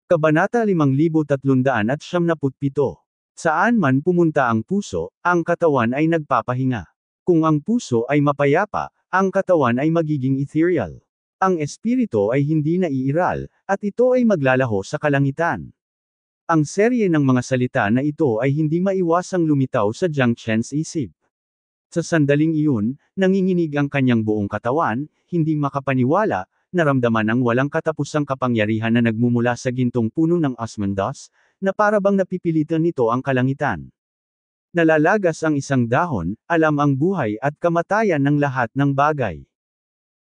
Kabanata 5377. Saan man pumunta ang puso, ang katawan ay nagpapahinga. Kung ang puso ay mapayapa, ang katawan ay magiging ethereal. Ang espiritu ay hindi naiiral, at ito ay maglalaho sa kalangitan. Ang serye ng mga salita na ito ay hindi maiwasang lumitaw sa Jiang Chen's isip. Sa sandaling iyon, nanginginig ang kanyang buong katawan, hindi makapaniwala, naramdaman ang walang katapusang kapangyarihan na nagmumula sa gintong puno ng osmanthus, na parabang napipilitan nito ang kalangitan. Nalalagas ang isang dahon, alam ang buhay at kamatayan ng lahat ng bagay.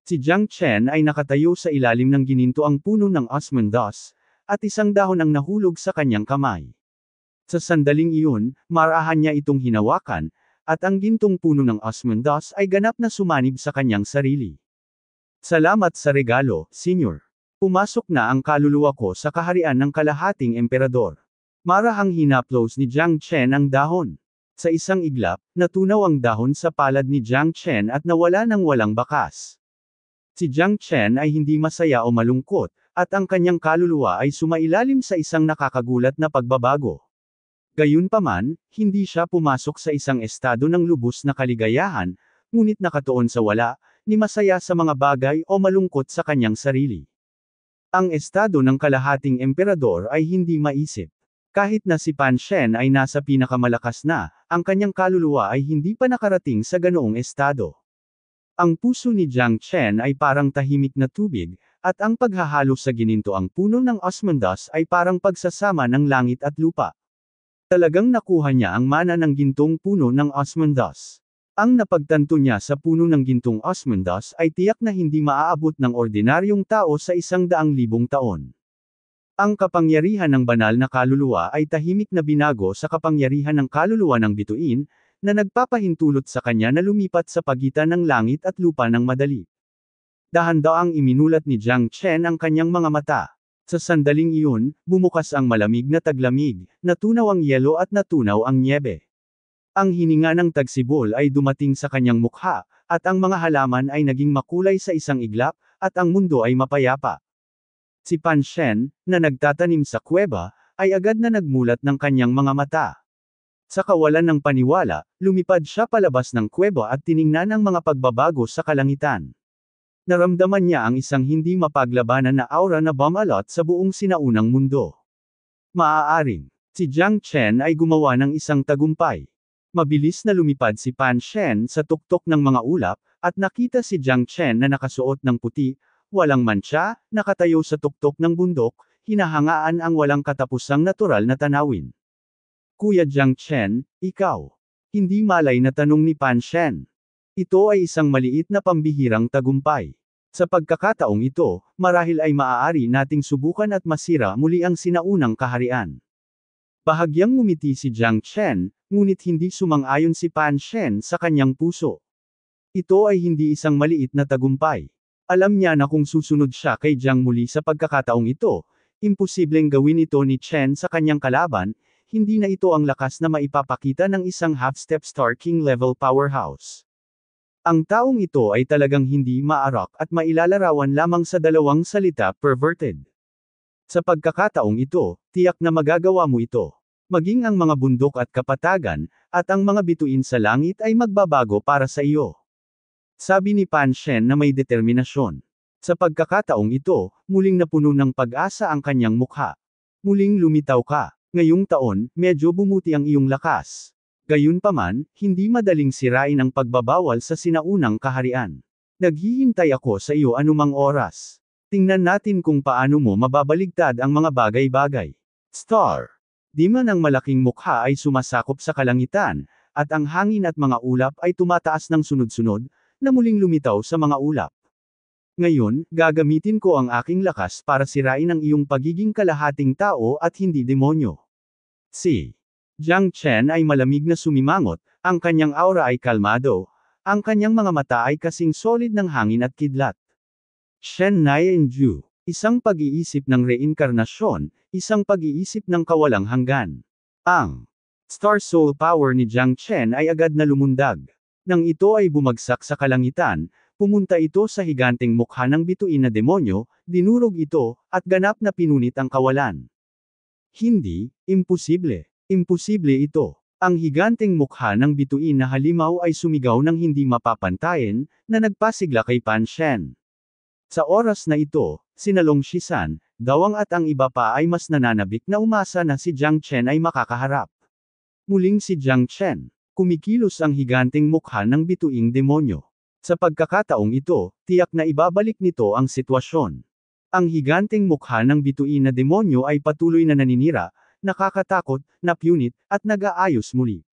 Si Jiang Chen ay nakatayo sa ilalim ng ginintoang puno ng osmanthus, at isang dahon ang nahulog sa kanyang kamay. Sa sandaling iyon, marahan niya itong hinawakan, at ang gintong puno ng osmanthus ay ganap na sumanib sa kanyang sarili. Salamat sa regalo, Senyor. Pumasok na ang kaluluwa ko sa kaharian ng kalahating emperador. Marahang hinaplos ni Jiang Chen ang dahon. Sa isang iglap, natunaw ang dahon sa palad ni Jiang Chen at nawala ng walang bakas. Si Jiang Chen ay hindi masaya o malungkot, at ang kanyang kaluluwa ay sumailalim sa isang nakakagulat na pagbabago. Gayunpaman, hindi siya pumasok sa isang estado ng lubos na kaligayahan, ngunit nakatuon sa wala, ni masaya sa mga bagay o malungkot sa kanyang sarili. Ang estado ng kalahating emperador ay hindi maisip. Kahit na si Pan Shen ay nasa pinakamalakas na, ang kanyang kaluluwa ay hindi pa nakarating sa ganoong estado. Ang puso ni Jiang Chen ay parang tahimik na tubig, at ang paghahalo sa ginintoang puno ng osmanthus ay parang pagsasama ng langit at lupa. Talagang nakuha niya ang mana ng gintong puno ng osmanthus. Ang napagtanto niya sa puno ng gintong osmanthus ay tiyak na hindi maaabot ng ordinaryong tao sa 100,000 taon. Ang kapangyarihan ng banal na kaluluwa ay tahimik na binago sa kapangyarihan ng kaluluwa ng bituin, na nagpapahintulot sa kanya na lumipat sa pagitan ng langit at lupa ng madali. Dahan-daang iminulat ni Jiang Chen ang kanyang mga mata. Sa sandaling iyon, bumukas ang malamig na taglamig, natunaw ang yelo at natunaw ang niebe. Ang hininga ng tagsibol ay dumating sa kanyang mukha, at ang mga halaman ay naging makulay sa isang iglap, at ang mundo ay mapayapa. Si Pan Shen, na nagtatanim sa kuweba, ay agad na nagmulat ng kanyang mga mata. Sa kawalan ng paniwala, lumipad siya palabas ng kuweba at tiningnan ang mga pagbabago sa kalangitan. Naramdaman niya ang isang hindi mapaglabanan na aura na bumalot sa buong sinaunang mundo. Maaaring, si Jiang Chen ay gumawa ng isang tagumpay. Mabilis na lumipad si Pan Shen sa tuktok ng mga ulap, at nakita si Jiang Chen na nakasuot ng puti, walang mantsa, nakatayo sa tuktok ng bundok, hinahangaan ang walang katapusang natural na tanawin. Kuya Jiang Chen, ikaw. Hindi malay na tanong ni Pan Shen. Ito ay isang maliit na pambihirang tagumpay. Sa pagkakataong ito, marahil ay maaari nating subukan at masira muli ang sinaunang kaharian. Bahagyang ngumiti si Jiang Chen, ngunit hindi sumang-ayon si Pan Shen sa kanyang puso. Ito ay hindi isang maliit na tagumpay. Alam niya na kung susunod siya kay Jiang muli sa pagkakataong ito, imposibleng gawin ito ni Chen sa kanyang kalaban, hindi na ito ang lakas na maipapakita ng isang half-step Star King level powerhouse. Ang taong ito ay talagang hindi maarak at mailalarawan lamang sa dalawang salita, perverted. Sa pagkakataong ito, tiyak na magagawa mo ito. Maging ang mga bundok at kapatagan, at ang mga bituin sa langit ay magbabago para sa iyo. Sabi ni Pan Shen na may determinasyon. Sa pagkakataong ito, muling napuno ng pag-asa ang kanyang mukha. Muling lumitaw ka. Ngayong taon, medyo bumuti ang iyong lakas. Gayunpaman, hindi madaling sirain ang pagbabawal sa sinaunang kaharian. Naghihintay ako sa iyo anumang oras. Tingnan natin kung paano mo mababaligtad ang mga bagay-bagay. Star. Di man ang malaking mukha ay sumasakop sa kalangitan, at ang hangin at mga ulap ay tumataas ng sunod-sunod, na muling lumitaw sa mga ulap. Ngayon, gagamitin ko ang aking lakas para sirain ang iyong pagiging kalahating tao at hindi demonyo. Si Jiang Chen ay malamig na sumimangot, ang kanyang aura ay kalmado, ang kanyang mga mata ay kasing solid ng hangin at kidlat. Shen Nianju, isang pag-iisip ng reinkarnasyon, isang pag-iisip ng kawalang hanggan. Ang Star Soul Power ni Jiang Chen ay agad na lumundag. Nang ito ay bumagsak sa kalangitan, pumunta ito sa higanteng mukha ng bituin na demonyo, dinurog ito, at ganap na pinunit ang kawalan. Hindi, imposible. Imposible ito. Ang higanteng mukha ng bituin na halimaw ay sumigaw ng hindi mapapantayan, na nagpasigla kay Pan Shen. Sa oras na ito, sinalong Shisan, Dawang at ang iba pa ay mas nananabik na umasa na si Jiang Chen ay makakaharap. Muling si Jiang Chen. Kumikilos ang higanteng mukha ng bituing demonyo. Sa pagkakataong ito, tiyak na ibabalik nito ang sitwasyon. Ang higanteng mukha ng bituin na demonyo ay patuloy na naninira, nakakatakot, napunit, at nag-aayos muli.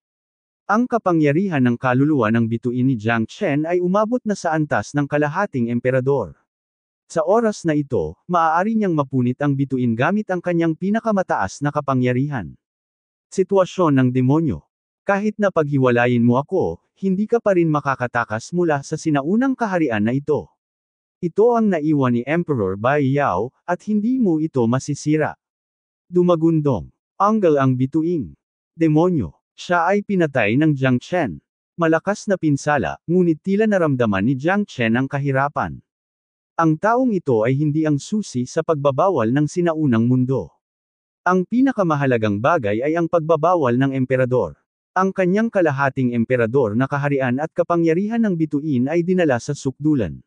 Ang kapangyarihan ng kaluluwa ng bituin ni Jiang Chen ay umabot na sa antas ng kalahating emperador. Sa oras na ito, maaari niyang mapunit ang bituin gamit ang kanyang pinakamataas na kapangyarihan. Sitwasyon ng demonyo. Kahit na paghiwalayin mo ako, hindi ka pa rin makakatakas mula sa sinaunang kaharian na ito. Ito ang naiwan ni Emperor Bai Yao, at hindi mo ito masisira. Dumagundong. Anggal ang bituing. Demonyo. Siya ay pinatay ng Jiang Chen. Malakas na pinsala, ngunit tila naramdaman ni Jiang Chen ang kahirapan. Ang taong ito ay hindi ang susi sa pagbabawal ng sinaunang mundo. Ang pinakamahalagang bagay ay ang pagbabawal ng emperador. Ang kanyang kalahating emperador na kaharian at kapangyarihan ng bituin ay dinala sa sukdulan.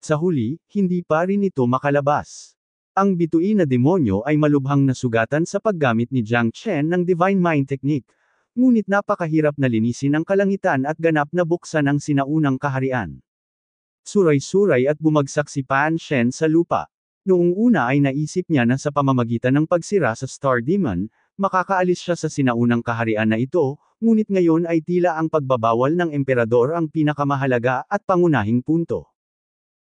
Sa huli, hindi pa rin ito makalabas. Ang bituin na demonyo ay malubhang nasugatan sa paggamit ni Jiang Chen ng Divine Mind Technique, ngunit napakahirap na linisin ang kalangitan at ganap na buksan ang sinaunang kaharian. Suray-suray at bumagsak si Pan Shen sa lupa. Noong una ay naisip niya na sa pamamagitan ng pagsira sa Star Demon, makakaalis siya sa sinaunang kaharian na ito, ngunit ngayon ay tila ang pagbabawal ng emperador ang pinakamahalaga at pangunahing punto.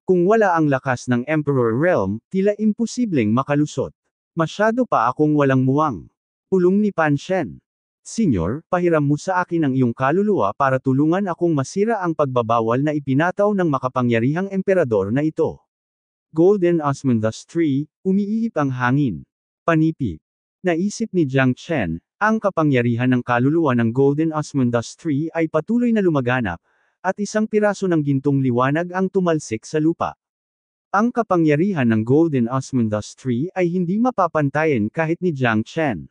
Kung wala ang lakas ng Emperor Realm, tila imposibleng makalusot. Masyado pa akong walang muwang. Pulong ni Pan Shen. Senyor, pahiram mo sa akin ang iyong kaluluwa para tulungan akong masira ang pagbabawal na ipinataw ng makapangyarihang emperador na ito. Golden Osmanthus III, umiihip ang hangin. Panipi. Naisip ni Jiang Chen, ang kapangyarihan ng kaluluwa ng Golden Osmanthus III ay patuloy na lumaganap, at isang piraso ng gintong liwanag ang tumalsik sa lupa. Ang kapangyarihan ng Golden Osmanthus III ay hindi mapapantayan kahit ni Jiang Chen.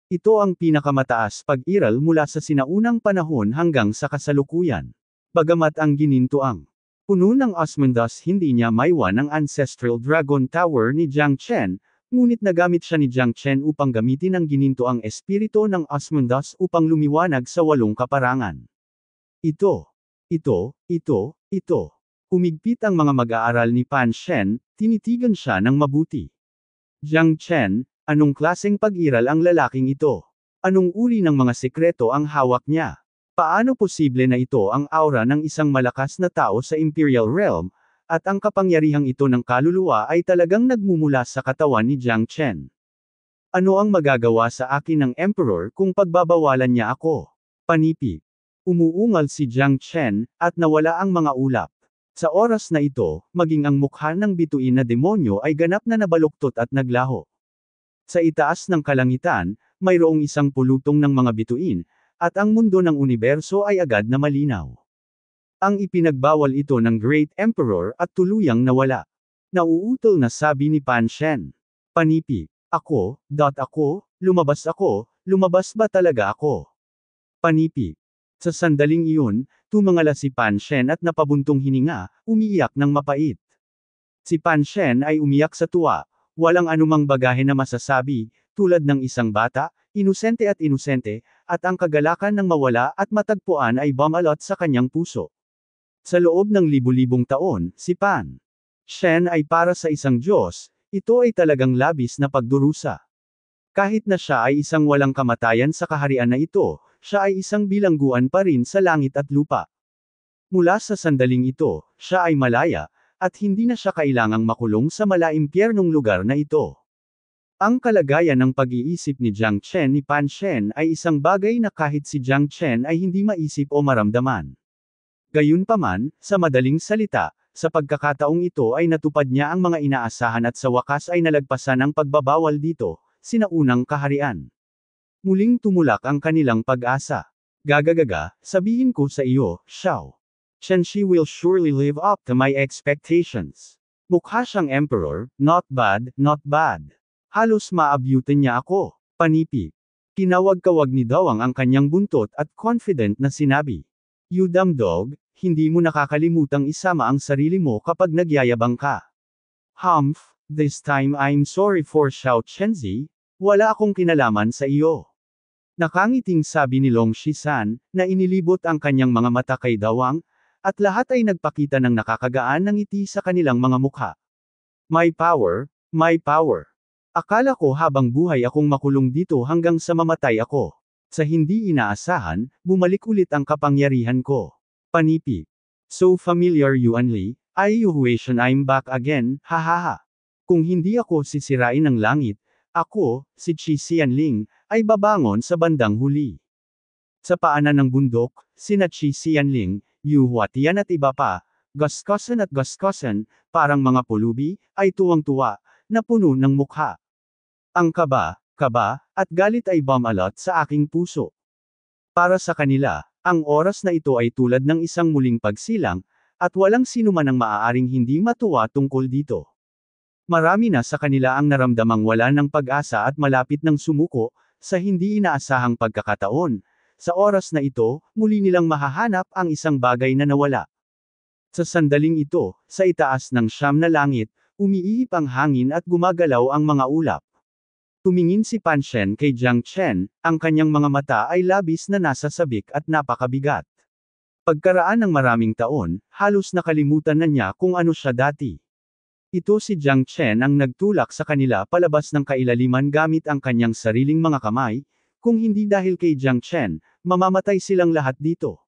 Ito ang pinakamataas pag-iral mula sa sinaunang panahon hanggang sa kasalukuyan. Bagamat ang ginintuang puno ng Osmanthus hindi niya maiwan ang Ancestral Dragon Tower ni Jiang Chen, ngunit nagamit siya ni Jiang Chen upang gamitin ang ginintuang espiritu ng Osmanthus upang lumiwanag sa 8 kaparangan. Ito. Humigpit ang mga mag-aaral ni Pan Shen, tinitigan siya ng mabuti. Jiang Chen, anong klaseng pag-iral ang lalaking ito? Anong uri ng mga sekreto ang hawak niya? Paano posible na ito ang aura ng isang malakas na tao sa Imperial Realm, at ang kapangyarihang ito ng kaluluwa ay talagang nagmumula sa katawan ni Jiang Chen? Ano ang magagawa sa akin ng Emperor kung pagbabawalan niya ako? Panipi. Umuungal si Jiang Chen, at nawala ang mga ulap. Sa oras na ito, maging ang mukha ng bituin na demonyo ay ganap na nabaluktot at naglaho. Sa itaas ng kalangitan, mayroong isang pulutong ng mga bituin, at ang mundo ng universo ay agad na malinaw. Ang ipinagbawal ito ng Great Emperor at tuluyang nawala. Nauutol na sabi ni Pan Shen. Panipi. Ako, lumabas ba talaga ako? Panipi. Sa sandaling iyon, tumangala si Pan Shen at napabuntong hininga, umiiyak ng mapait. Si Pan Shen ay umiyak sa tuwa, walang anumang bagahe na masasabi, tulad ng isang bata, inosente, at ang kagalakan ng mawala at matagpuan ay bumalot sa kanyang puso. Sa loob ng libu-libong taon, si Pan Shen ay para sa isang Diyos, ito ay talagang labis na pagdurusa. Kahit na siya ay isang walang kamatayan sa kaharian na ito, siya ay isang bilangguan pa rin sa langit at lupa. Mula sa sandaling ito, siya ay malaya, at hindi na siya kailangang makulong sa malaimpyernong lugar na ito. Ang kalagayan ng pag-iisip ni Jiang Chen ni Pan Shen ay isang bagay na kahit si Jiang Chen ay hindi maisip o maramdaman. Gayunpaman, sa madaling salita, sa pagkakataong ito ay natupad niya ang mga inaasahan at sa wakas ay nalagpasan ang pagbabawal dito, sinaunang kaharian. Muling tumulak ang kanilang pag-asa. Gagagaga, sabihin ko sa iyo, Xiao Chen, she will surely live up to my expectations. Mukha siyang emperor, not bad. Halos maabyutan niya ako. Panipi. Kinawag-kawag ni Dawang ang kanyang buntot at confident na sinabi. You dumb dog, hindi mo nakakalimutang isama ang sarili mo kapag nagyayabang ka. Humph, this time I'm sorry for Xiao Chenzi, wala akong kinalaman sa iyo. Nakangiting sabi ni Long Shisan, na inilibot ang kanyang mga mata kay Dawang, at lahat ay nagpakita ng nakakagaan ng ngiti sa kanilang mga mukha. My power, my power. Akala ko habang buhay akong makulong dito hanggang sa mamatay ako. Sa hindi inaasahan, bumalik ulit ang kapangyarihan ko. Panipi. So familiar Yuan Li, I Yuhuation I'm back again, hahaha. Kung hindi ako sisirain ng langit, ako, si Qi Xianling, ay babangon sa bandang huli. Sa paanan ng bundok, sina Qi Xianling, Yu Huatian at iba pa, gaskosan at gaskosan, parang mga pulubi, ay tuwang-tuwa, na puno ng mukha. Ang kaba, at galit ay bumalot sa aking puso. Para sa kanila, ang oras na ito ay tulad ng isang muling pagsilang, at walang sinuman ang maaaring hindi matuwa tungkol dito. Marami na sa kanila ang naramdamang wala ng pag-asa at malapit ng sumuko, sa hindi inaasahang pagkakataon. Sa oras na ito, muli nilang mahahanap ang isang bagay na nawala. Sa sandaling ito, sa itaas ng siyam na langit, umiihip ang hangin at gumagalaw ang mga ulap. Tumingin si Pan Shen kay Jiang Chen, ang kanyang mga mata ay labis na nasa sabik at napakabigat. Pagkaraan ng maraming taon, halos nakalimutan na niya kung ano siya dati. Ito si Jiang Chen ang nagtulak sa kanila palabas ng kailaliman gamit ang kanyang sariling mga kamay, kung hindi dahil kay Jiang Chen, mamamatay silang lahat dito.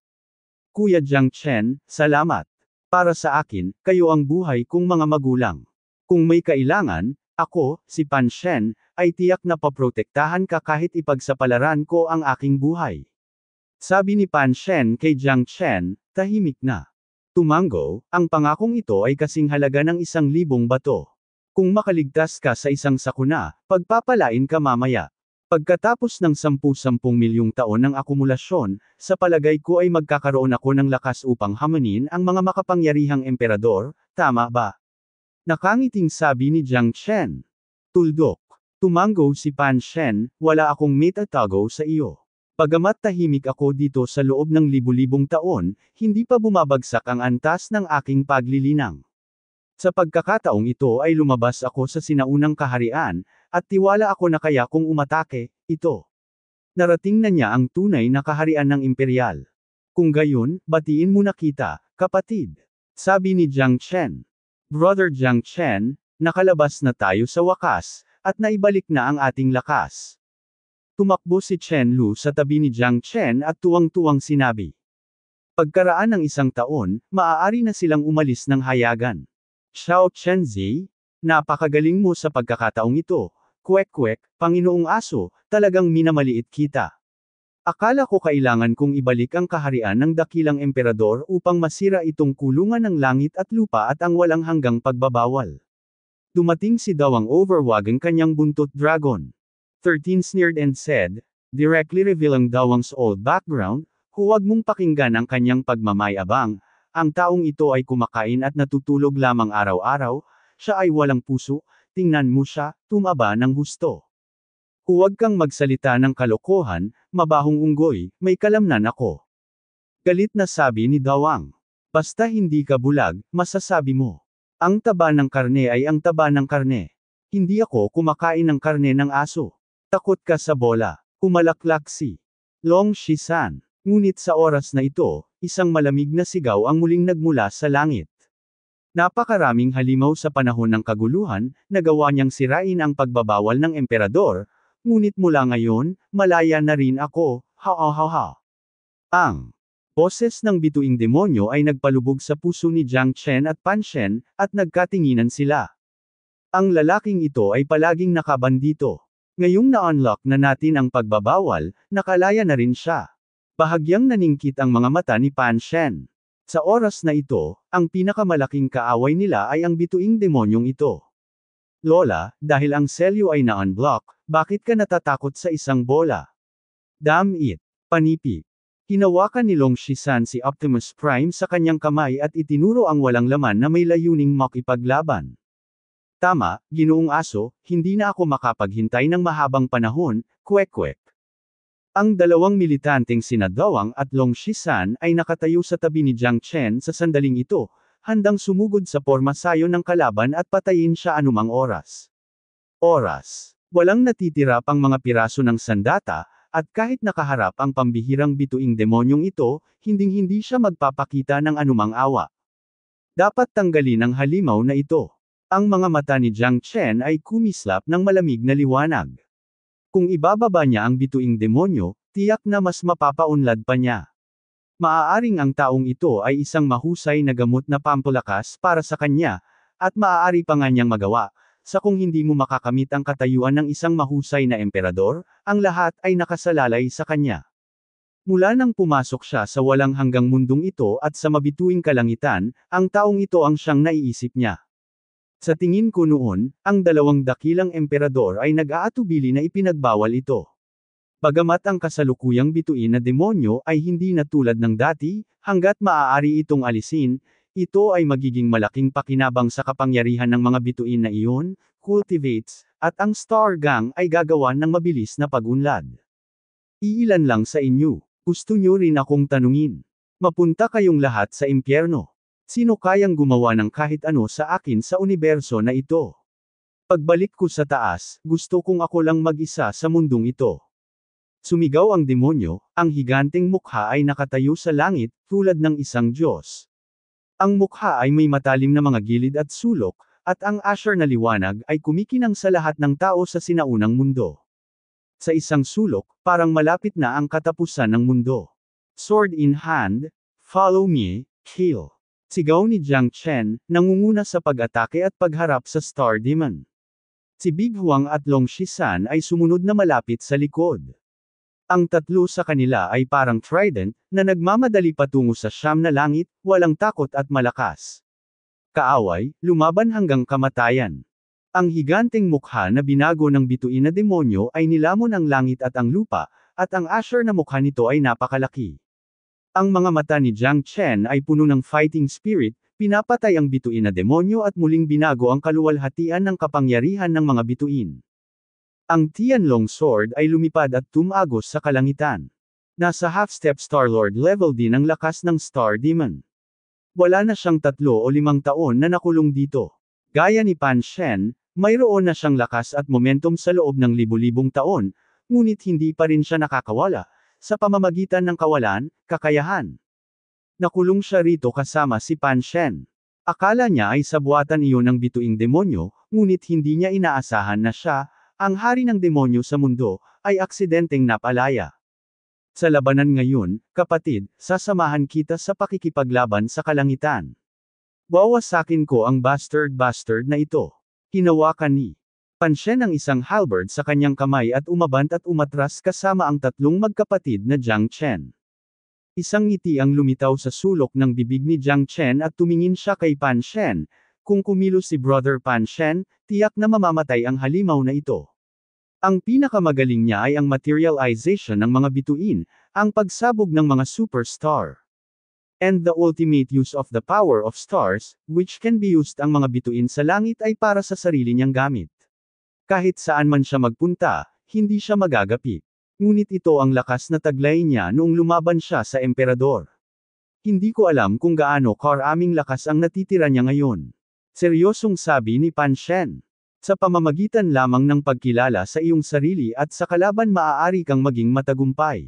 Kuya Jiang Chen, salamat. Para sa akin, kayo ang buhay kong mga magulang. Kung may kailangan, ako, si Pan Shen, ay tiyak na paprotektahan ka kahit ipagsapalaran ko ang aking buhay. Sabi ni Pan Shen kay Jiang Chen, tahimik na. Tumango, ang pangakong ito ay kasing halaga ng 1,000 bato. Kung makaligtas ka sa isang sakuna, pagpapalain ka mamaya. Pagkatapos ng 10-10 milyong taon ng akumulasyon, sa palagay ko ay magkakaroon ako ng lakas upang hamanin ang mga makapangyarihang emperador, tama ba? Nakangiting sabi ni Jiang Chen. Tuldok. Tumango si Pan Shen, wala akong metatago sa iyo. Bagamat tahimik ako dito sa loob ng libu-libong taon, hindi pa bumabagsak ang antas ng aking paglilinang. Sa pagkakataong ito ay lumabas ako sa sinaunang kaharian, at tiwala ako na kaya kung umatake, ito. Narating na niya ang tunay na kaharian ng imperial. Kung gayon, batiin mo na kita, kapatid. Sabi ni Jiang Chen. Brother Jiang Chen, nakalabas na tayo sa wakas, at naibalik na ang ating lakas. Tumakbo si Chen Lu sa tabi ni Jiang Chen at tuwang-tuwang sinabi. Pagkaraan ng 1 taon, maaari na silang umalis ng hayagan. Xiao Chenzi, napakagaling mo sa pagkakataong ito. Kwek-kwek, Panginoong Aso, talagang minamaliit kita. Akala ko kailangan kong ibalik ang kaharian ng dakilang emperador upang masira itong kulungan ng langit at lupa at ang walang hanggang pagbabawal. Dumating si Dawang overwag ang kanyang buntot dragon. 13 sneered and said, directly revealing Dawang's old background, huwag mong pakinggan ang kanyang pagmamayabang, ang taong ito ay kumakain at natutulog lamang araw-araw, siya ay walang puso, tingnan mo siya, tumaba ng husto. Huwag kang magsalita ng kalokohan, mabahong unggoy, may kalamnan ako. Galit na sabi ni Dawang. Basta hindi ka bulag, masasabi mo. Ang taba ng karne ay ang taba ng karne. Hindi ako kumakain ng karne ng aso. Takot ka sa bola. Kumalaklak si Long Shisan. Ngunit sa oras na ito, isang malamig na sigaw ang muling nagmula sa langit. Napakaraming halimaw sa panahon ng kaguluhan, nagawa niyang sirain ang pagbabawal ng emperador, ngunit mula ngayon, malaya na rin ako, ha. Ang boses ng bituing demonyo ay nagpalubog sa puso ni Jiang Chen at Pan Shen, at nagkatinginan sila. Ang lalaking ito ay palaging nakabandito. Ngayong na-unlock na natin ang pagbabawal, nakalaya na rin siya. Bahagyang naningkit ang mga mata ni Pan Shen. Sa oras na ito, ang pinakamalaking kaaway nila ay ang bituing demonyong ito. Lola, dahil ang selyo ay na-unblock, bakit ka natatakot sa isang bola? Damn it! Panipi. Hinawakan ni Long Shisan si Optimus Prime sa kanyang kamay at itinuro ang walang laman na may layuning makipaglaban. Tama, Ginoong Aso, hindi na ako makapaghintay ng mahabang panahon, kwek-kwek. Ang dalawang militanteng sina Dawang at Long Shisan ay nakatayo sa tabi ni Jiang Chen sa sandaling ito, handang sumugod sa pormasayo ng kalaban at patayin siya anumang oras. Walang natitira pang mga piraso ng sandata, at kahit nakaharap ang pambihirang bituing demonyong ito, hinding-hindi siya magpapakita ng anumang awa. Dapat tanggalin ang halimaw na ito. Ang mga mata ni Jiang Chen ay kumislap ng malamig na liwanag. Kung ibababa niya ang bituing demonyo, tiyak na mas mapapaunlad pa niya. Maaaring ang taong ito ay isang mahusay na gamot na pampalakas para sa kanya, at maaari pa nga niyang magawa, sa kung hindi mo makakamit ang katayuan ng isang mahusay na emperador, ang lahat ay nakasalalay sa kanya. Mula nang pumasok siya sa walang hanggang mundong ito at sa mabituing kalangitan, ang taong ito ang siyang naiisip niya. Sa tingin ko noon, ang dalawang dakilang emperador ay nag-aatubili na ipinagbawal ito. Bagamat ang kasalukuyang bituin na demonyo ay hindi na tulad ng dati, hanggat maaari itong alisin, ito ay magiging malaking pakinabang sa kapangyarihan ng mga bituin na iyon, cultivates, at ang Star Gang ay gagawan ng mabilis na pag-unlad. Iilan lang sa inyo, gusto nyo rin akong tanungin. Mapunta kayong lahat sa impyerno. Sino kayang gumawa ng kahit ano sa akin sa universo na ito? Pagbalik ko sa taas, gusto kong ako lang mag-isa sa mundong ito. Sumigaw ang demonyo, ang higanteng mukha ay nakatayo sa langit, tulad ng isang Diyos. Ang mukha ay may matalim na mga gilid at sulok, at ang asher na liwanag ay kumikinang sa lahat ng tao sa sinaunang mundo. Sa isang sulok, parang malapit na ang katapusan ng mundo. Sword in hand, follow me, kill. Sigaw ni Jiang Chen, nangunguna sa pag-atake at pagharap sa Star Demon. Si Big Huang at Long Shisan ay sumunod na malapit sa likod. Ang tatlo sa kanila ay parang trident, na nagmamadali patungo sa siyam na langit, walang takot at malakas. Kaaway, lumaban hanggang kamatayan. Ang higanteng mukha na binago ng bituin na demonyo ay nilamon ang langit at ang lupa, at ang asher na mukha nito ay napakalaki. Ang mga mata ni Jiang Chen ay puno ng fighting spirit, pinapatay ang bituin na demonyo at muling binago ang kaluwalhatian ng kapangyarihan ng mga bituin. Ang Tianlong Sword ay lumipad at tumagos sa kalangitan. Nasa half-step Star-Lord level din ang lakas ng Star Demon. Wala na siyang 3 o 5 taon na nakulong dito. Gaya ni Pan Shen, mayroon na siyang lakas at momentum sa loob ng libu-libong taon, ngunit hindi pa rin siya nakakawala, sa pamamagitan ng kawalan, kakayahan. Nakulong siya rito kasama si Pan Shen. Akala niya ay sabuatan iyon ng bituing demonyo, ngunit hindi niya inaasahan na siya, ang hari ng demonyo sa mundo, ay aksidenteng napalaya. Sa labanan ngayon, kapatid, sasamahan kita sa pakikipaglaban sa kalangitan. Wawasakin ko ang bastard na ito. Hinawakan ni Pan Shen ang isang halberd sa kanyang kamay at umabant at umatras kasama ang tatlong magkapatid na Jiang Chen. Isang ngiti ang lumitaw sa sulok ng bibig ni Jiang Chen at tumingin siya kay Pan Shen. Kung kumilos si Brother Pan Shen, tiyak na mamamatay ang halimaw na ito. Ang pinakamagaling niya ay ang materialization ng mga bituin, ang pagsabog ng mga superstar. And the ultimate use of the power of stars, which can be used ang mga bituin sa langit ay para sa sarili niyang gamit. Kahit saan man siya magpunta, hindi siya magagapit. Ngunit ito ang lakas na taglay niya noong lumaban siya sa emperador. Hindi ko alam kung gaano karaming lakas ang natitira niya ngayon. Seryosong sabi ni Pan Shen. Sa pamamagitan lamang ng pagkilala sa iyong sarili at sa kalaban maaari kang maging matagumpay.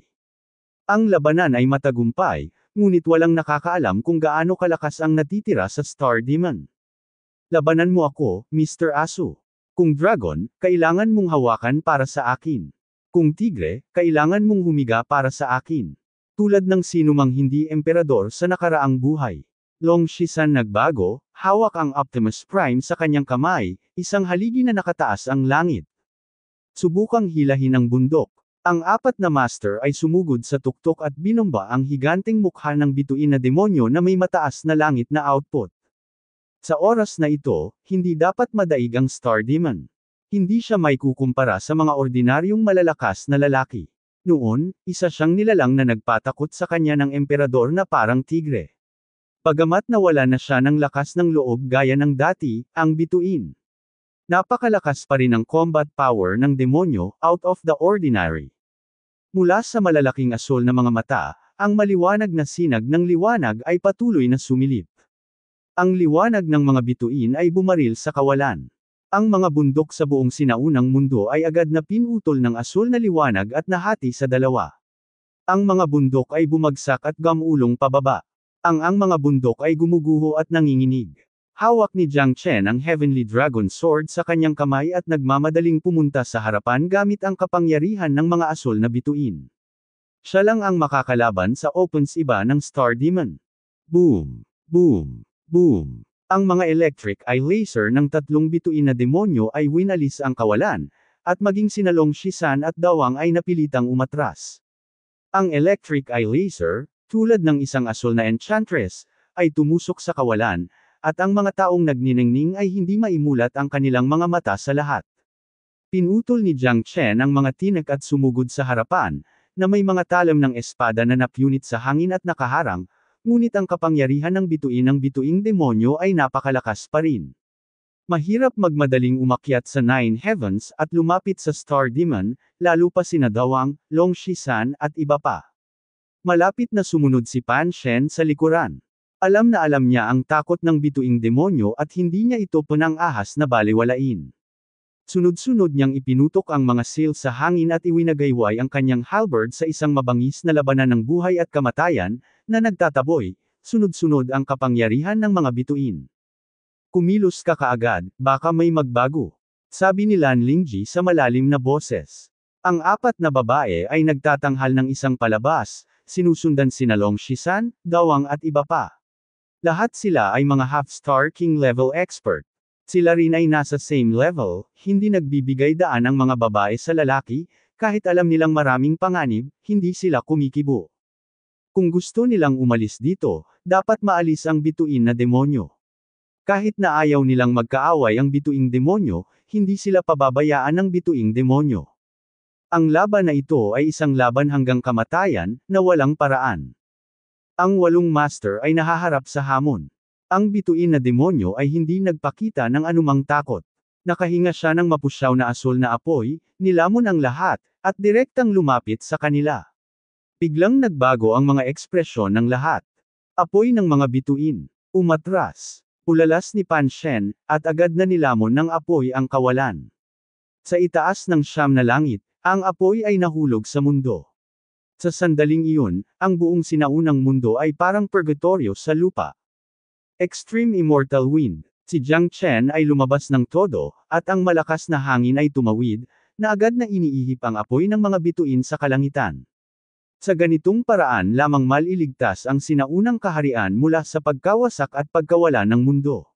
Ang labanan ay matagumpay, ngunit walang nakakaalam kung gaano kalakas ang natitira sa Star Demon. Labanan mo ako, Mr. Asu. Kung dragon, kailangan mong hawakan para sa akin. Kung tigre, kailangan mong humiga para sa akin. Tulad ng sinumang hindi emperador sa nakaraang buhay. Long Shisan nagbago, hawak ang Optimus Prime sa kanyang kamay, isang haligi na nakataas ang langit. Subukang hilahin ang bundok. Ang 4 na master ay sumugod sa tuktok at binomba ang higanteng mukha ng bituin na demonyo na may mataas na langit na output. Sa oras na ito, hindi dapat madaig ang Star Demon. Hindi siya may kukumpara sa mga ordinaryong malalakas na lalaki. Noon, isa siyang nilalang na nagpatakot sa kanya ng emperador na parang tigre. Bagamat nawala na siya ng lakas ng loob gaya ng dati, ang bituin Napakalakas pa rin ang combat power ng demonyo, out of the ordinary. Mula sa malalaking asul na mga mata, ang maliwanag na sinag ng liwanag ay patuloy na sumilip. Ang liwanag ng mga bituin ay bumaril sa kawalan. Ang mga bundok sa buong sinaunang mundo ay agad na pinutol ng asul na liwanag at nahati sa dalawa. Ang mga bundok ay bumagsak at gamulong pababa. Ang mga bundok ay gumuguho at nanginginig. Hawak ni Jiang Chen ang Heavenly Dragon Sword sa kanyang kamay at nagmamadaling pumunta sa harapan gamit ang kapangyarihan ng mga asul na bituin. Siya lang ang makakalaban sa opens iba ng Star Demon. Boom! Boom! Boom! Ang mga electric eye laser ng tatlong bituin na demonyo ay winalis ang kawalan, at maging sinalong Shisan at Dawang ay napilitang umatras. Ang electric eye laser, tulad ng isang asul na enchantress, ay tumusok sa kawalan, at ang mga taong nagniningning ay hindi maimulat ang kanilang mga mata sa lahat. Pinutol ni Jiang Chen ang mga tinik at sumugod sa harapan, na may mga talam ng espada na napyunit sa hangin at nakaharang, ngunit ang kapangyarihan ng bituing demonyo ay napakalakas pa rin. Mahirap magmadaling umakyat sa Nine Heavens at lumapit sa Star Demon, lalo pa sina Dawang, Long Shisan at iba pa. Malapit na sumunod si Pan Shen sa likuran. Alam na alam niya ang takot ng bituing demonyo at hindi niya ito panang-ahas na balewalain. Sunod-sunod niyang ipinutok ang mga sail sa hangin at iwinagayway ang kanyang halberd sa isang mabangis na labanan ng buhay at kamatayan, na nagtataboy, sunod-sunod ang kapangyarihan ng mga bituin. Kumilos ka kaagad, baka may magbago. Sabi ni Lan Lingji sa malalim na boses. Ang apat na babae ay nagtatanghal ng isang palabas, sinusundan sina Long Shisan, Dawang at iba pa. Lahat sila ay mga half-star king level expert. Sila rin ay nasa same level, hindi nagbibigay daan ang mga babae sa lalaki, kahit alam nilang maraming panganib, hindi sila kumikibo. Kung gusto nilang umalis dito, dapat maalis ang bituin na demonyo. Kahit na ayaw nilang magkaaway ang bituing demonyo, hindi sila pababayaan ng bituing demonyo. Ang laban na ito ay isang laban hanggang kamatayan, na walang paraan. Ang 8 master ay nahaharap sa hamon. Ang bituin na demonyo ay hindi nagpakita ng anumang takot. Nakahinga siya ng mapusyaw na asul na apoy, nilamon ang lahat, at direktang lumapit sa kanila. Biglang nagbago ang mga ekspresyon ng lahat. Apoy ng mga bituin. Umatras. Ulalas ni Pan Shen, at agad na nilamon ng apoy ang kawalan. Sa itaas ng 9 na langit, ang apoy ay nahulog sa mundo. Sa sandaling iyon, ang buong sinaunang mundo ay parang purgatorio sa lupa. Extreme Immortal Wind. Si Jiang Chen ay lumabas ng todo, at ang malakas na hangin ay tumawid, na agad na iniihip ang apoy ng mga bituin sa kalangitan. Sa ganitong paraan lamang maliligtas ang sinaunang kaharian mula sa pagkawasak at pagkawala ng mundo.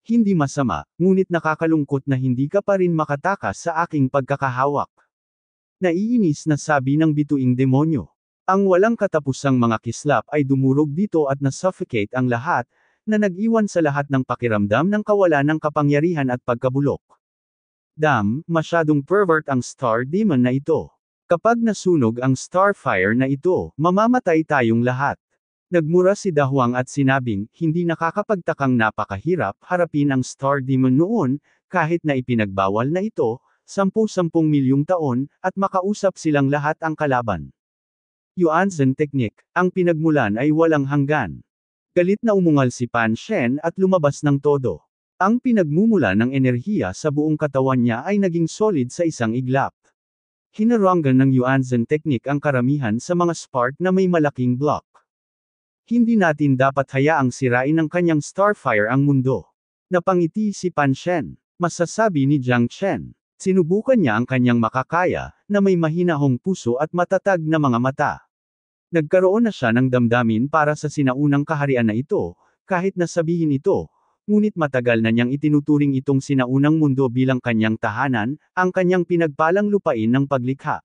Hindi masama, ngunit nakakalungkot na hindi ka pa rin makatakas sa aking pagkakahawak. Naiinis na sabi ng bituing demonyo. Ang walang katapusang mga kislap ay dumurog dito at na-suffocate ang lahat, na nag-iwan sa lahat ng pakiramdam ng kawalan ng kapangyarihan at pagkabulok. Masyadong pervert ang Star Demon na ito. Kapag nasunog ang Starfire na ito, mamamatay tayong lahat. Nagmura si Dawang at sinabing, hindi nakakapagtakang napakahirap harapin ang Star Demon noon, kahit na ipinagbawal na ito, 10-10 milyong taon, at makausap silang lahat ang kalaban. Yuanzhen Technique, ang pinagmulan ay walang hanggan. Galit na umungal si Pan Shen at lumabas ng todo. Ang pinagmumula ng enerhiya sa buong katawan niya ay naging solid sa isang iglap. Hinarangan ng Yuanzhen Technique ang karamihan sa mga spark na may malaking block. Hindi natin dapat hayaang sirain ng kanyang Starfire ang mundo. Napangiti si Pan Shen. Masasabi ni Jiang Chen. Sinubukan niya ang kanyang makakaya, na may mahinahong puso at matatag na mga mata. Nagkaroon na siya ng damdamin para sa sinaunang kaharian na ito, kahit na sabihin ito, ngunit matagal na niyang itinuturing itong sinaunang mundo bilang kanyang tahanan, ang kanyang pinagpalang lupain ng paglikha.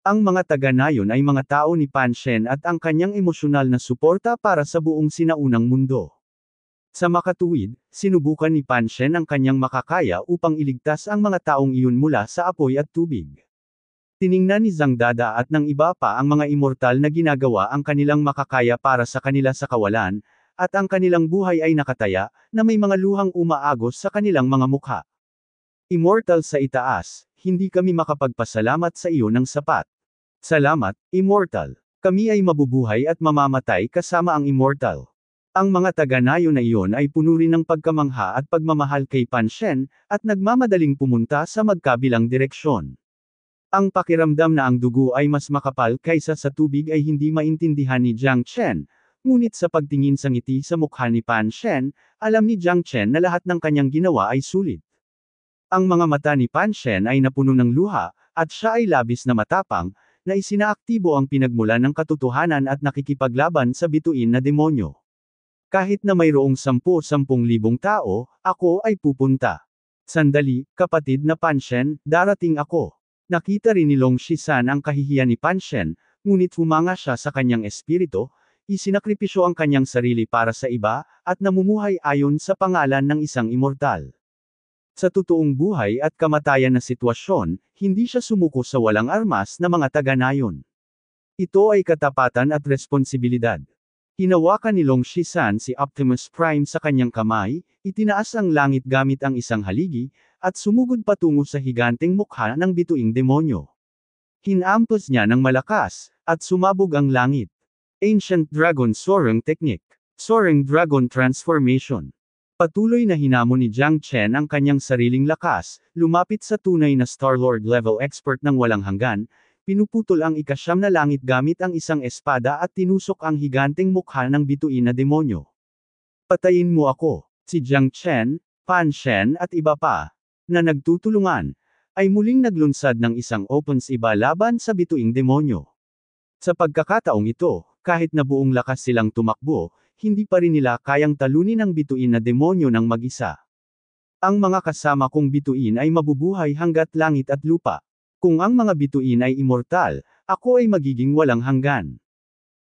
Ang mga taga-nayon ay mga tao ni Pan Shen at ang kanyang emosyonal na suporta para sa buong sinaunang mundo. Sa makatuwid, sinubukan ni Pan Shen ang kanyang makakaya upang iligtas ang mga taong iyon mula sa apoy at tubig. Tiningnan ni Zhang Dada at ng iba pa ang mga immortal na ginagawa ang kanilang makakaya para sa kanila sa kawalan, at ang kanilang buhay ay nakataya, na may mga luhang umaagos sa kanilang mga mukha. Immortal sa itaas, hindi kami makapagpasalamat sa iyo ng sapat. Salamat, Immortal. Kami ay mabubuhay at mamamatay kasama ang Immortal. Ang mga taga-nayo na iyon ay puno rin ng pagkamangha at pagmamahal kay Pan Shen, at nagmamadaling pumunta sa magkabilang direksyon. Ang pakiramdam na ang dugo ay mas makapal kaysa sa tubig ay hindi maintindihan ni Jiang Chen, ngunit sa pagtingin sa ngiti sa mukha ni Pan Shen, alam ni Jiang Chen na lahat ng kanyang ginawa ay sulit. Ang mga mata ni Pan Shen ay napuno ng luha, at siya ay labis na matapang, na isinaaktibo ang pinagmulan ng katotohanan at nakikipaglaban sa bituin na demonyo. Kahit na mayroong 10,000 tao, ako ay pupunta. Sandali, kapatid na Pan Shen, darating ako. Nakita rin ni Long Shisan ang kahihiyan ni Pan Shen, ngunit humanga siya sa kanyang espiritu, isinakripisyo ang kanyang sarili para sa iba, at namumuhay ayon sa pangalan ng isang immortal. Sa totoong buhay at kamatayan na sitwasyon, hindi siya sumuko sa walang armas na mga taga-nayon. Ito ay katapatan at responsibilidad. Hinawakan ni Long Shisan si Optimus Prime sa kanyang kamay, itinaas ang langit gamit ang isang haligi, at sumugod patungo sa higanteng mukha ng bituing demonyo. Hinampas niya ng malakas, at sumabog ang langit. Ancient Dragon Soaring Technique. Soaring Dragon Transformation. Patuloy na hinamon ni Jiang Chen ang kanyang sariling lakas, lumapit sa tunay na Star-Lord level expert ng walang hanggan, pinuputol ang ikasyam na langit gamit ang isang espada at tinusok ang higanteng mukha ng bituin na demonyo. Patayin mo ako. Si Jiang Chen, Pan Shen at iba pa, na nagtutulungan, ay muling naglunsad ng isang opens iba laban sa bituing demonyo. Sa pagkakataong ito, kahit na buong lakas silang tumakbo, hindi pa rin nila kayang talunin ang bituin na demonyo ng mag-isa. Ang mga kasama kong bituin ay mabubuhay hanggat langit at lupa. Kung ang mga bituin ay immortal, ako ay magiging walang hanggan.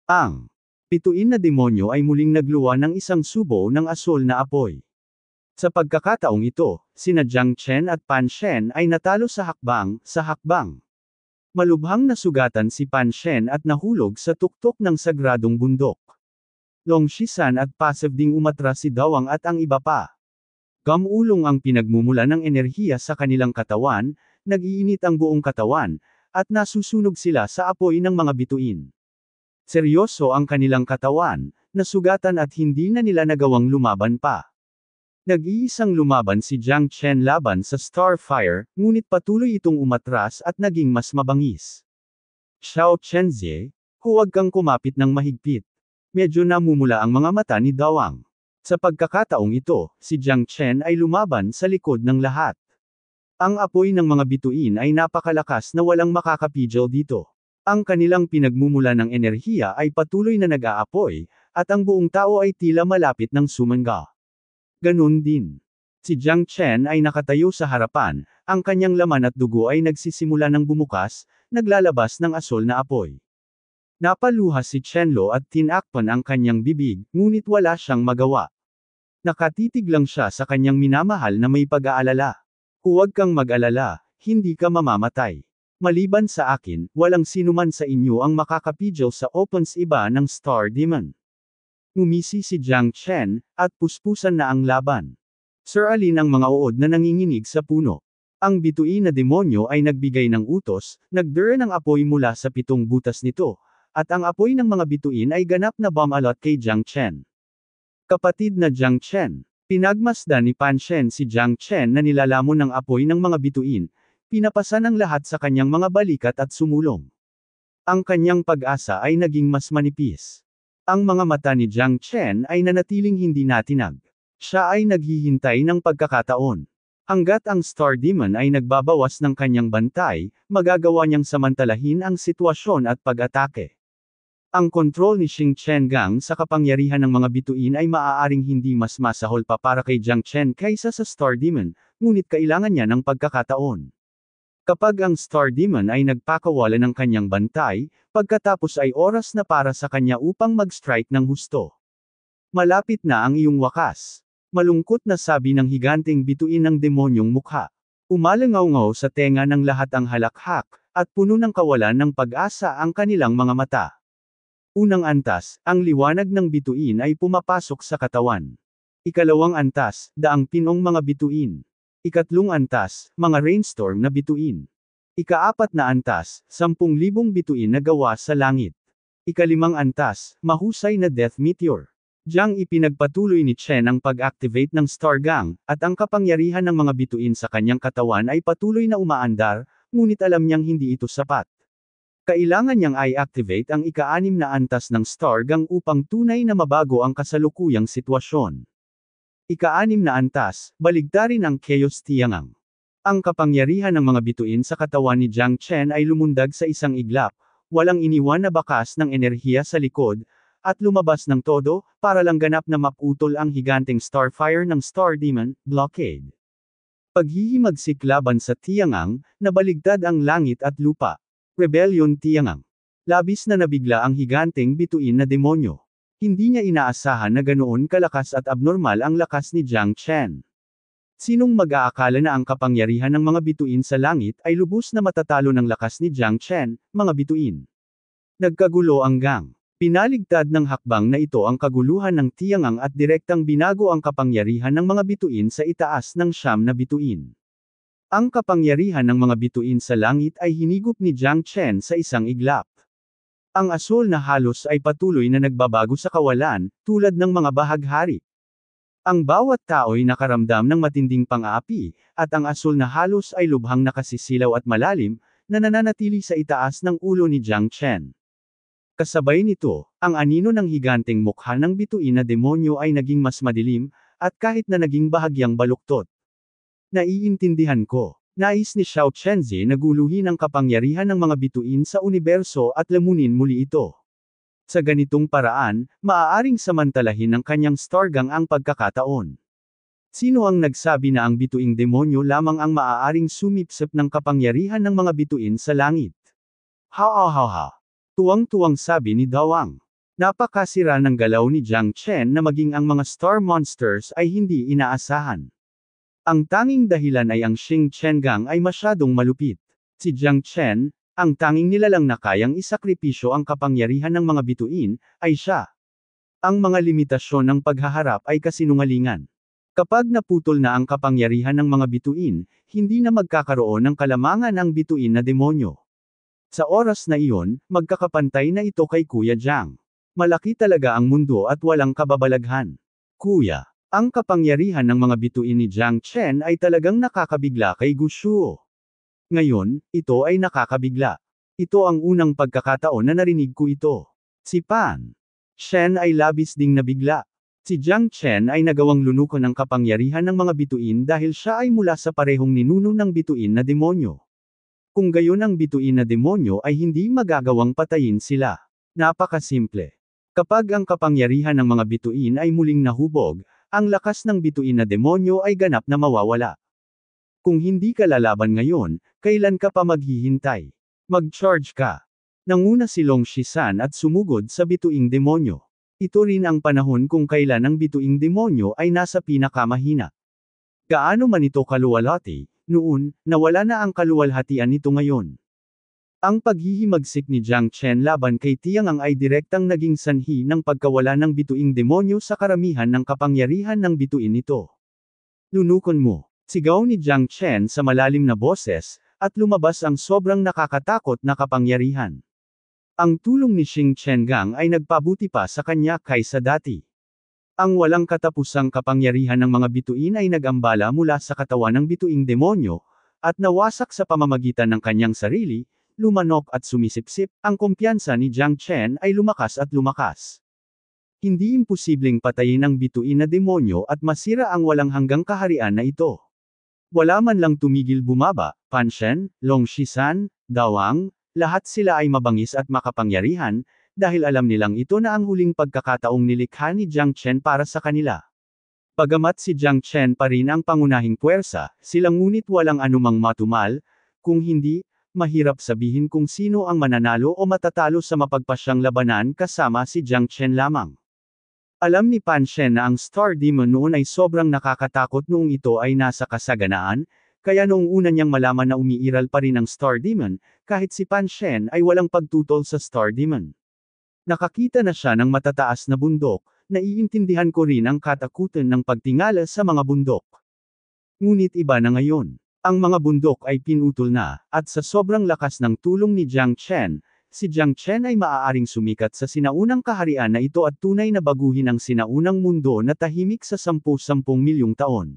Ang bituin na demonyo ay muling nagluwa ng isang subo ng asol na apoy. Sa pagkakataong ito, sina Jiang Chen at Pan Shen ay natalo sa hakbang. Malubhang nasugatan si Pan Shen at nahulog sa tuktok ng sagradong bundok. Long Shisan at Passive ding umatras si Dawang at ang iba pa. Gamulong ang pinagmumula ng enerhiya sa kanilang katawan, nag-iinit ang buong katawan, at nasusunog sila sa apoy ng mga bituin. Seryoso ang kanilang katawan, nasugatan at hindi na nila nagawang lumaban pa. Nag-iisang lumaban si Jiang Chen laban sa Starfire, ngunit patuloy itong umatras at naging mas mabangis. Xiao Chenzie, huwag kang kumapit ng mahigpit. Medyo namumula ang mga mata ni Dawang. Sa pagkakataong ito, si Jiang Chen ay lumaban sa likod ng lahat. Ang apoy ng mga bituin ay napakalakas na walang makakapigil dito. Ang kanilang pinagmumula ng enerhiya ay patuloy na nag-aapoy, at ang buong tao ay tila malapit ng sumangga. Ganun din. Si Jiang Chen ay nakatayo sa harapan, ang kanyang laman at dugo ay nagsisimula ng bumukas, naglalabas ng asol na apoy. Napaluha si Chenlo at tinakpan ang kanyang bibig, ngunit wala siyang magawa. Nakatitig lang siya sa kanyang minamahal na may pag-aalala. Huwag kang mag-alala, hindi ka mamamatay. Maliban sa akin, walang sinuman sa inyo ang makakapigil sa opens iba ng Star Demon. Ngumisi si Jiang Chen, at puspusan na ang laban. Sir alin ang mga uod na nanginginig sa puno. Ang bituin na demonyo ay nagbigay ng utos, nagdura ng apoy mula sa 7 butas nito, at ang apoy ng mga bituin ay ganap na bumalot kay Jiang Chen. Kapatid na Jiang Chen. Pinagmasdan ni Pan Shen si Jiang Chen na nilalamon ng apoy ng mga bituin, pinapasan ang lahat sa kanyang mga balikat at sumulong. Ang kanyang pag-asa ay naging mas manipis. Ang mga mata ni Jiang Chen ay nanatiling hindi natinag. Siya ay naghihintay ng pagkakataon. Hanggat ang Star Demon ay nagbabawas ng kanyang bantay, magagawa niyang samantalahin ang sitwasyon at pag-atake. Ang kontrol ni Xing Chengang sa kapangyarihan ng mga bituin ay maaaring hindi mas masahol pa para kay Jiang Chen kaysa sa Star Demon, ngunit kailangan niya ng pagkakataon. Kapag ang Star Demon ay nagpakawala ng kanyang bantay, pagkatapos ay oras na para sa kanya upang mag-strike ng husto. Malapit na ang iyong wakas. Malungkot na sabi ng higanteng bituin ng demonyong mukha. Umalangaw-ngaw sa tenga ng lahat ang halakhak, at puno ng kawalan ng pag-asa ang kanilang mga mata. Unang antas, ang liwanag ng bituin ay pumapasok sa katawan. Ikalawang antas, daang pinong mga bituin. Ikatlong antas, mga rainstorm na bituin. Ikaapat na antas, 10,000 bituin na gawa sa langit. Ikalimang antas, mahusay na death meteor. Diyang ipinagpatuloy ni Chen ang pag-activate ng Stargang, at ang kapangyarihan ng mga bituin sa kanyang katawan ay patuloy na umaandar, ngunit alam niyang hindi ito sapat. Kailangan niyang i-activate ang ika-6 na antas ng Stargang upang tunay na mabago ang kasalukuyang sitwasyon. Ika-6 na antas, baligtarin ang Chaos Tiangang. Ang kapangyarihan ng mga bituin sa katawan ni Jiang Chen ay lumundag sa isang iglap, walang iniwan na bakas ng enerhiya sa likod, at lumabas ng todo, para lang ganap na maputol ang higanteng Starfire ng Star Demon, Blockade. Paghihimagsik laban sa Tiangang, nabaligtad ang langit at lupa. Rebellion Tiangang. Labis na nabigla ang higanteng bituin na demonyo. Hindi niya inaasahan na ganoon kalakas at abnormal ang lakas ni Jiang Chen. Sinong mag-aakala na ang kapangyarihan ng mga bituin sa langit ay lubos na matatalo ng lakas ni Jiang Chen, mga bituin? Nagkagulo ang gang. Pinaligtad ng hakbang na ito ang kaguluhan ng Tiangang at direktang binago ang kapangyarihan ng mga bituin sa itaas ng 9 na bituin. Ang kapangyarihan ng mga bituin sa langit ay hinigop ni Jiang Chen sa isang iglap. Ang asul na halos ay patuloy na nagbabago sa kawalan, tulad ng mga bahaghari. Ang bawat tao'y nakaramdam ng matinding pang-aapi, at ang asul na halos ay lubhang nakasisilaw at malalim, na nananatili sa itaas ng ulo ni Jiang Chen. Kasabay nito, ang anino ng higanteng mukha ng bituin na demonyo ay naging mas madilim, at kahit na naging bahagyang baluktot. Naiintindihan ko. Nais ni Xiao Chenzi na guluhin ang kapangyarihan ng mga bituin sa universo at lamunin muli ito. Sa ganitong paraan, maaaring samantalahin ng kanyang Stargang ang pagkakataon. Sino ang nagsabi na ang bituing demonyo lamang ang maaaring sumipsip ng kapangyarihan ng mga bituin sa langit? Ha ha ha ha. Tuwang-tuwang sabi ni Dawang. Napakasira ng galaw ni Jiang Chen na maging ang mga Star Monsters ay hindi inaasahan. Ang tanging dahilan ay ang Xing Chengang ay masyadong malupit. Si Jiang Chen, ang tanging nilalang na kayang isakripisyo ang kapangyarihan ng mga bituin, ay siya. Ang mga limitasyon ng paghaharap ay kasinungalingan. Kapag naputol na ang kapangyarihan ng mga bituin, hindi na magkakaroon ng kalamangan ang bituin na demonyo. Sa oras na iyon, magkakapantay na ito kay Kuya Jiang. Malaki talaga ang mundo at walang kababalaghan. Kuya. Ang kapangyarihan ng mga bituin ni Jiang Chen ay talagang nakakabigla kay Gu Shuo. Ngayon, ito ay nakakabigla. Ito ang unang pagkakataon na narinig ko ito. Si Pan Shen ay labis ding nabigla. Si Jiang Chen ay nagawang lunukan ng kapangyarihan ng mga bituin dahil siya ay mula sa parehong ninuno ng bituin na demonyo. Kung gayon ang bituin na demonyo ay hindi magagawang patayin sila. Napakasimple. Kapag ang kapangyarihan ng mga bituin ay muling nahubog, ang lakas ng bituin na demonyo ay ganap na mawawala. Kung hindi ka lalaban ngayon, kailan ka pa maghihintay? Mag-charge ka. Nanguna si Long Shisan at sumugod sa bituing demonyo. Ito rin ang panahon kung kailan ang bituing demonyo ay nasa pinakamahina. Gaano man ito kaluwalhati, noon, nawala na ang kaluwalhatian nito ngayon. Ang paghihimagsik ni Jiang Chen laban kay Tiangang ay direktang naging sanhi ng pagkawala ng bituing demonyo sa karamihan ng kapangyarihan ng bituin nito. Lunukon mo, sigaw ni Jiang Chen sa malalim na boses, at lumabas ang sobrang nakakatakot na kapangyarihan. Ang tulong ni Xing Chengang ay nagpabuti pa sa kanya kaysa dati. Ang walang katapusang kapangyarihan ng mga bituin ay nagambala mula sa katawan ng bituing demonyo, at nawasak sa pamamagitan ng kanyang sarili, lumanok at sumisipsip, ang kumpiyansa ni Jiang Chen ay lumakas at lumakas. Hindi imposibleng patayin ang bituin na demonyo at masira ang walang hanggang kaharian na ito. Wala man lang tumigil bumaba, Pan Shen, Long Shisan, Dawang, lahat sila ay mabangis at makapangyarihan, dahil alam nilang ito na ang huling pagkakataong nilikha ni Jiang Chen para sa kanila. Bagamat si Jiang Chen pa rin ang pangunahing puwersa, silang ngunit walang anumang matumal, kung hindi, mahirap sabihin kung sino ang mananalo o matatalo sa mapagpasyang labanan kasama si Jiang Chen lamang. Alam ni Pan Shen na ang Star Demon noon ay sobrang nakakatakot noong ito ay nasa kasaganaan, kaya noong una niyang malaman na umiiral pa rin ang Star Demon, kahit si Pan Shen ay walang pagtutol sa Star Demon. Nakakita na siya ng matataas na bundok, naiintindihan ko rin ang katakutan ng pagtingala sa mga bundok. Ngunit iba na ngayon. Ang mga bundok ay pinutol na, at sa sobrang lakas ng tulong ni Jiang Chen, si Jiang Chen ay maaaring sumikat sa sinaunang kaharian na ito at tunay na baguhin ang sinaunang mundo na tahimik sa 10-10 milyong taon.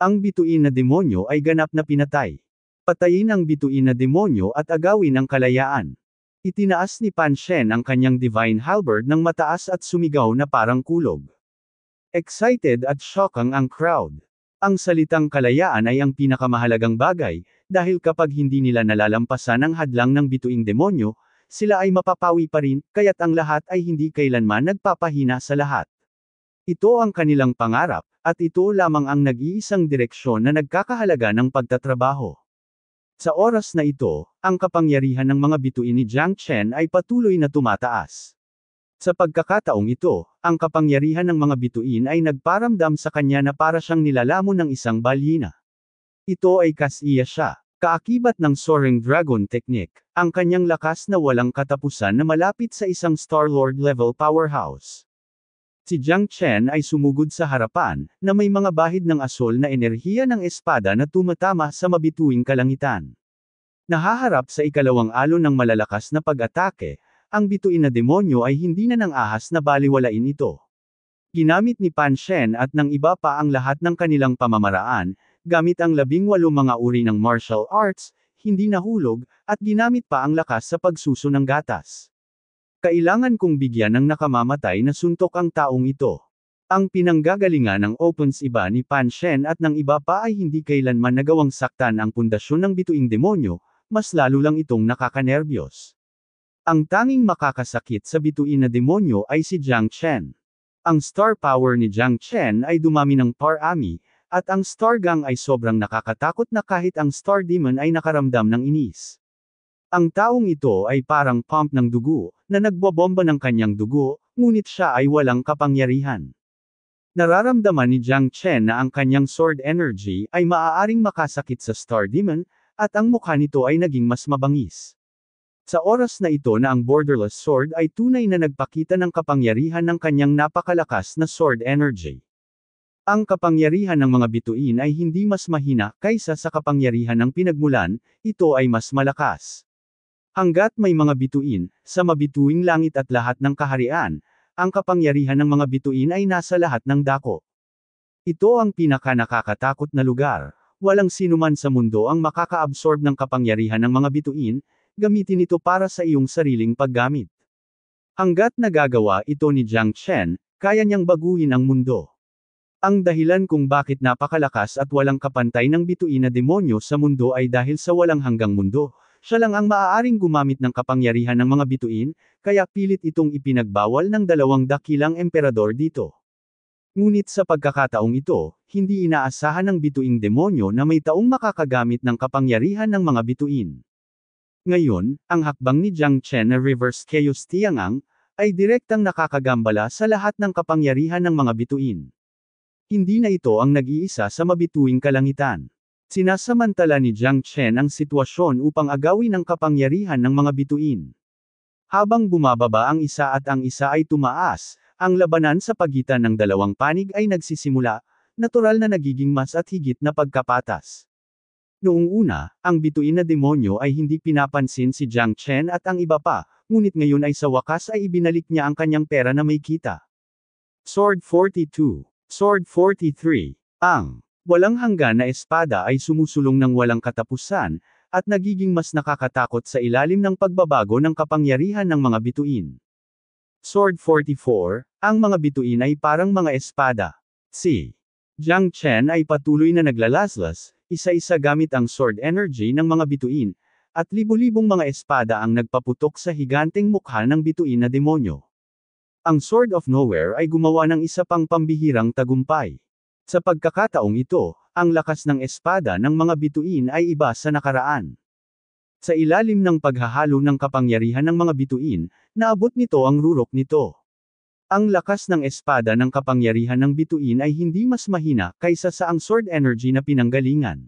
Ang bituin na demonyo ay ganap na pinatay. Patayin ang bituin na demonyo at agawin ang kalayaan. Itinaas ni Pan Shen ang kanyang divine halberd ng mataas at sumigaw na parang kulog. Excited at shockang ang crowd. Ang salitang kalayaan ay ang pinakamahalagang bagay, dahil kapag hindi nila nalalampasan ang hadlang ng bituing demonyo, sila ay mapapawi pa rin, kaya't ang lahat ay hindi kailanman nagpapahina sa lahat. Ito ang kanilang pangarap, at ito lamang ang nag-iisang direksyon na nagkakahalaga ng pagtatrabaho. Sa oras na ito, ang kapangyarihan ng mga bituin ni Jiang Chen ay patuloy na tumataas. Sa pagkakataong ito, ang kapangyarihan ng mga bituin ay nagparamdam sa kanya na para siyang nilalamon ng isang balyina. Ito ay kasiya siya. Kaakibat ng Soaring Dragon Technique, ang kanyang lakas na walang katapusan na malapit sa isang Star-Lord level powerhouse. Si Jiang Chen ay sumugod sa harapan, na may mga bahid ng asol na enerhiya ng espada na tumatama sa mabituing kalangitan. Nahaharap sa ikalawang alon ng malalakas na pag-atake, ang bituin na demonyo ay hindi na nang ahas na baliwalain ito. Ginamit ni Pan Shen at ng iba pa ang lahat ng kanilang pamamaraan, gamit ang 18 mga uri ng martial arts, hindi nahulog, at ginamit pa ang lakas sa pagsuso ng gatas. Kailangan kong bigyan ng nakamamatay na suntok ang taong ito. Ang pinanggagalingan ng opens iba ni Pan Shen at ng iba pa ay hindi kailanman nagawang saktan ang pundasyon ng bituing demonyo, mas lalo lang itong nakakanerbiyos. Ang tanging makakasakit sa bituin na demonyo ay si Jiang Chen. Ang star power ni Jiang Chen ay dumami ng parami, at ang star gang ay sobrang nakakatakot na kahit ang star demon ay nakaramdam ng inis. Ang taong ito ay parang pump ng dugo, na nagbobomba ng kanyang dugo, ngunit siya ay walang kapangyarihan. Nararamdaman ni Jiang Chen na ang kanyang sword energy ay maaaring makasakit sa star demon, at ang mukha nito ay naging mas mabangis. Sa oras na ito na ang borderless sword ay tunay na nagpakita ng kapangyarihan ng kanyang napakalakas na sword energy. Ang kapangyarihan ng mga bituin ay hindi mas mahina kaysa sa kapangyarihan ng pinagmulan, ito ay mas malakas. Hanggat may mga bituin, sa mabituing langit at lahat ng kaharian, ang kapangyarihan ng mga bituin ay nasa lahat ng dako. Ito ang pinaka-nakakatakot na lugar. Walang sinuman sa mundo ang makaka-absorb ng kapangyarihan ng mga bituin, gamitin ito para sa iyong sariling paggamit. Hanggat nagagawa ito ni Jiang Chen, kaya niyang baguhin ang mundo. Ang dahilan kung bakit napakalakas at walang kapantay ng bituin na demonyo sa mundo ay dahil sa walang hanggang mundo, siya lang ang maaaring gumamit ng kapangyarihan ng mga bituin, kaya pilit itong ipinagbawal ng 2 dakilang emperador dito. Ngunit sa pagkakataong ito, hindi inaasahan ng bituing demonyo na may taong makakagamit ng kapangyarihan ng mga bituin. Ngayon, ang hakbang ni Jiang Chen na reverse chaos tiangang, ay direktang nakakagambala sa lahat ng kapangyarihan ng mga bituin. Hindi na ito ang nag-iisa sa mabituing kalangitan. Sinasamantala ni Jiang Chen ang sitwasyon upang agawin ang kapangyarihan ng mga bituin. Habang bumababa ang isa at ang isa ay tumaas, ang labanan sa pagitan ng dalawang panig ay nagsisimula, natural na nagiging mas at higit na pagkapatas. Noong una, ang bituin na demonyo ay hindi pinapansin si Jiang Chen at ang iba pa, ngunit ngayon ay sa wakas ay ibinalik niya ang kanyang pera na may kita. Sword 42. Sword 43. Ang walang hanggan na espada ay sumusulong ng walang katapusan, at nagiging mas nakakatakot sa ilalim ng pagbabago ng kapangyarihan ng mga bituin. Sword 44. Ang mga bituin ay parang mga espada. Si Jiang Chen ay patuloy na naglalaslas, isa-isa gamit ang sword energy ng mga bituin, at libo-libong mga espada ang nagpaputok sa higanteng mukha ng bituin na demonyo. Ang Sword of Nowhere ay gumawa ng isa pang pambihirang tagumpay. Sa pagkakataong ito, ang lakas ng espada ng mga bituin ay iba sa nakaraan. Sa ilalim ng paghahalo ng kapangyarihan ng mga bituin, naabot nito ang rurok nito. Ang lakas ng espada ng kapangyarihan ng bituin ay hindi mas mahina kaysa sa ang sword energy na pinanggalingan.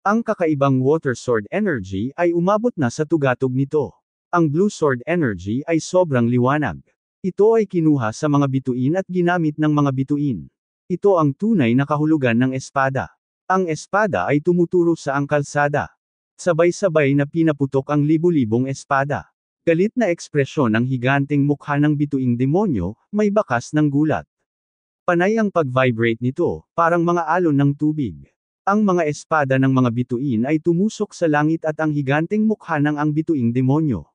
Ang kakaibang water sword energy ay umabot na sa tugatog nito. Ang blue sword energy ay sobrang liwanag. Ito ay kinuha sa mga bituin at ginamit ng mga bituin. Ito ang tunay na kahulugan ng espada. Ang espada ay tumuturo sa ang kalsada. Sabay-sabay na pinaputok ang libu-libong espada. Galit na ekspresyon ng higanteng mukha ng bituing demonyo, may bakas ng gulat. Panay ang pag-vibrate nito, parang mga alon ng tubig. Ang mga espada ng mga bituin ay tumusok sa langit at ang higanteng mukha ng ang bituing demonyo.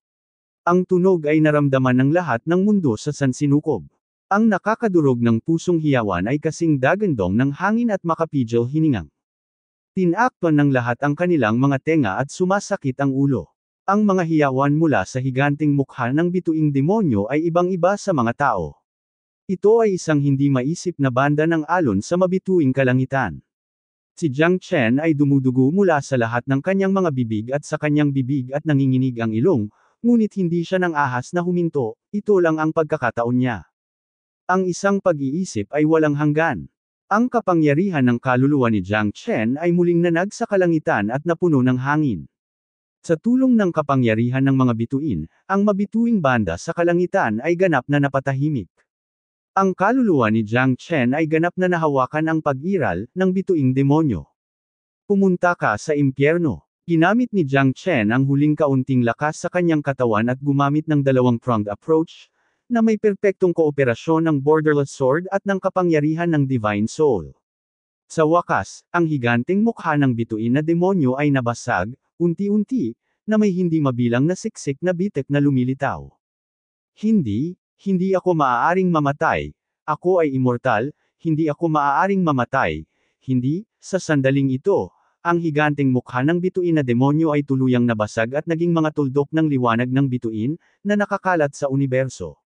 Ang tunog ay naramdaman ng lahat ng mundo sa sansinukob. Ang nakakadurog ng pusong hiyawan ay kasing dagandong ng hangin at makapigil hiningang. Tinakpan ng lahat ang kanilang mga tenga at sumasakit ang ulo. Ang mga hiyawan mula sa higanteng mukha ng bituing demonyo ay ibang-iba sa mga tao. Ito ay isang hindi maisip na banda ng alon sa mabituing kalangitan. Si Jiang Chen ay dumudugo mula sa lahat ng kanyang mga bibig at sa kanyang bibig at nanginginig ang ilong, ngunit hindi siya nang ahas na huminto, ito lang ang pagkakataon niya. Ang isang pag-iisip ay walang hanggan. Ang kapangyarihan ng kaluluwa ni Jiang Chen ay muling nanag sa kalangitan at napuno ng hangin. Sa tulong ng kapangyarihan ng mga bituin, ang mabituing banda sa kalangitan ay ganap na napatahimik. Ang kaluluwa ni Jiang Chen ay ganap na nahawakan ang pag-iral ng bituing demonyo. Pumunta ka sa impyerno. Ginamit ni Jiang Chen ang huling kaunting lakas sa kanyang katawan at gumamit ng dalawang-pronged approach, na may perpektong kooperasyon ng borderless sword at ng kapangyarihan ng divine soul. Sa wakas, ang higanteng mukha ng bituin na demonyo ay nabasag, unti-unti, na may hindi mabilang na siksik na bitek na lumilitaw. Hindi ako maaaring mamatay. Ako ay immortal, hindi ako maaaring mamatay. Hindi, sa sandaling ito, ang higanteng mukha ng bituin na demonyo ay tuluyang nabasag at naging mga tuldok ng liwanag ng bituin, na nakakalat sa universo.